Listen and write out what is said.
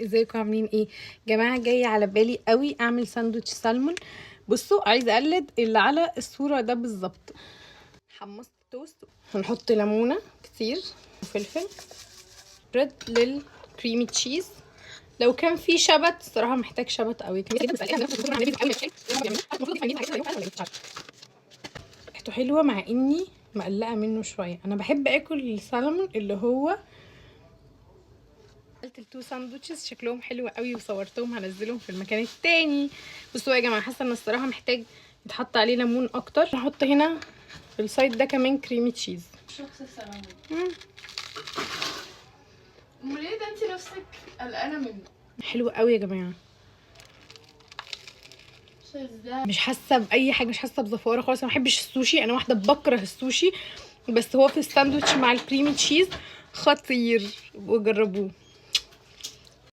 ازيكم عاملين ايه؟ جماعه جايه على بالي قوي اعمل ساندوتش سالمون. بصوا عايزه اقلد اللي على الصوره ده بالظبط. حمصت توست، هنحط ليمونه كتير وفلفل، بريد للكريمي تشيز. لو كان في شبت، الصراحه محتاج شبت قوي. ريحته حلوه مع اني مقلقه منه شويه. انا بحب اكل السالمون اللي هو عملت التو ساندوتشز، شكلهم حلو قوي وصورتهم هنزلهم في المكان التاني. بصوا يا جماعه، حاسه ان الصراحه محتاج يتحط عليه ليمون اكتر. هحط هنا في السايد ده كمان كريمي تشيز. شخص السلامة. امال ايه ده؟ انت نفسك قلقانه منه. حلو قوي يا جماعه، مش حاسه باي حاجه، مش حاسه بزفاره خالص. انا ما بحبش السوشي، انا واحده بكره السوشي، بس هو في الساندوتش مع الكريمي تشيز خطير، وجربوه.